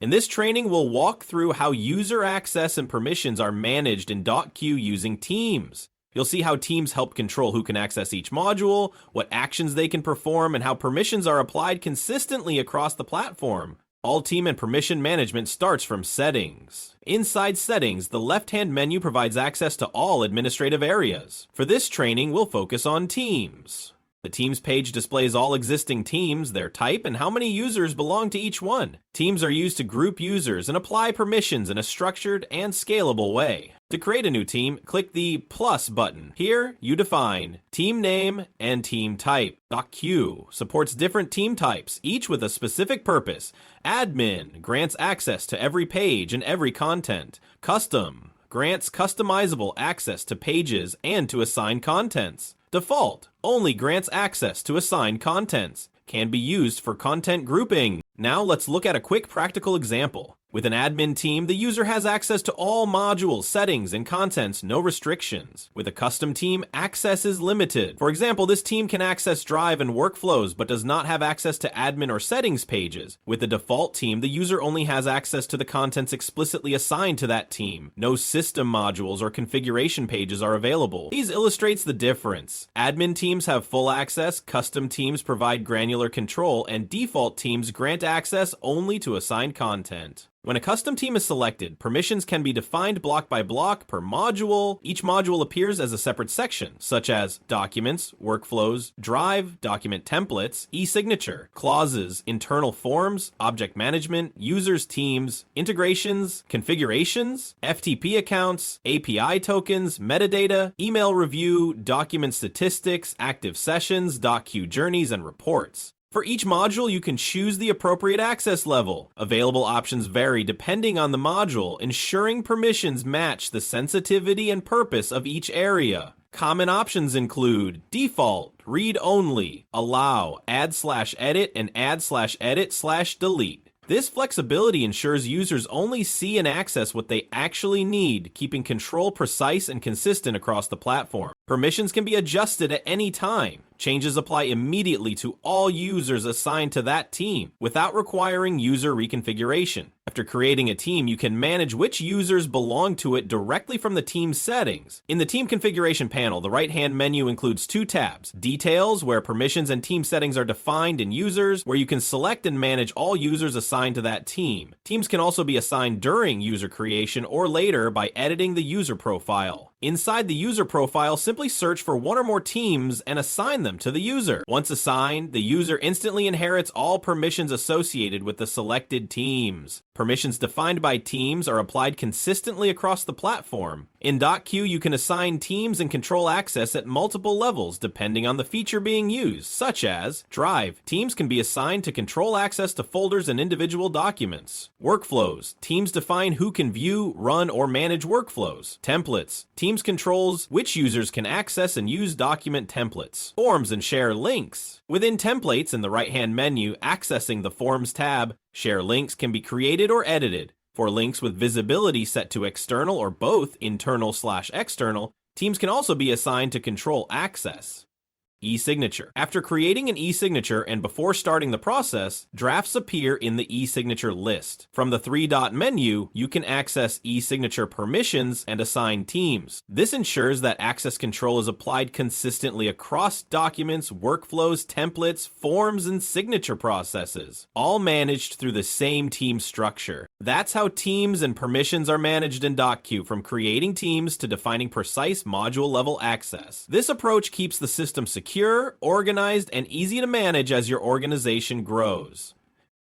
In this training, we'll walk through how user access and permissions are managed in DocQ using teams. You'll see how teams help control who can access each module, what actions they can perform, and how permissions are applied consistently across the platform. All team and permission management starts from Settings. Inside Settings, the left-hand menu provides access to all administrative areas. For this training, we'll focus on Teams. The Teams page displays all existing teams, their type, and how many users belong to each one. Teams are used to group users and apply permissions in a structured and scalable way. To create a new team, click the plus button. Here, you define team name and team type. DocQ supports different team types, each with a specific purpose. Admin grants access to every page and every content. Custom grants customizable access to pages and to assigned contents. Default only grants access to assigned contents. Can be used for content grouping. Now let's look at a quick practical example. With an admin team, the user has access to all modules, settings, and contents, no restrictions. With a custom team, access is limited. For example, this team can access Drive and workflows, but does not have access to admin or settings pages. With the default team, the user only has access to the contents explicitly assigned to that team. No system modules or configuration pages are available. These illustrates the difference. Admin teams have full access, custom teams provide granular control, and default teams grant access only to assigned content. When a custom team is selected, permissions can be defined block by block per module. Each module appears as a separate section, such as Documents, Workflows, Drive, Document Templates, eSignature, Clauses, Internal Forms, Object Management, Users Teams, Integrations, Configurations, FTP Accounts, API Tokens, Metadata, Email Review, Document Statistics, Active Sessions, DocQ Journeys, and Reports. For each module, you can choose the appropriate access level. Available options vary depending on the module, ensuring permissions match the sensitivity and purpose of each area. Common options include Default, Read Only, Allow, Add/Edit, and Add/Edit/Delete. This flexibility ensures users only see and access what they actually need, keeping control precise and consistent across the platform. Permissions can be adjusted at any time. Changes apply immediately to all users assigned to that team, without requiring user reconfiguration. After creating a team, you can manage which users belong to it directly from the team settings. In the team configuration panel, the right-hand menu includes two tabs: Details, where permissions and team settings are defined, and Users, where you can select and manage all users assigned to that team. Teams can also be assigned during user creation or later by editing the user profile. Inside the user profile, simply search for one or more teams and assign them to the user. Once assigned, the user instantly inherits all permissions associated with the selected teams. Permissions defined by teams are applied consistently across the platform. In DocQ, you can assign teams and control access at multiple levels depending on the feature being used, such as Drive. Teams can be assigned to control access to folders and individual documents. Workflows. Teams define who can view, run, or manage workflows. Templates. Teams controls which users can access and use document templates. Forms and share links. Within templates in the right-hand menu, accessing the Forms tab, share links can be created or edited. For links with visibility set to external or both internal/external, teams can also be assigned to control access. eSignature. After creating an eSignature and before starting the process, drafts appear in the eSignature list. From the three-dot menu, you can access eSignature permissions and assign teams. This ensures that access control is applied consistently across documents, workflows, templates, forms, and signature processes, all managed through the same team structure. That's how teams and permissions are managed in DocQ, from creating teams to defining precise module-level access. This approach keeps the system secure, organized, and easy to manage as your organization grows.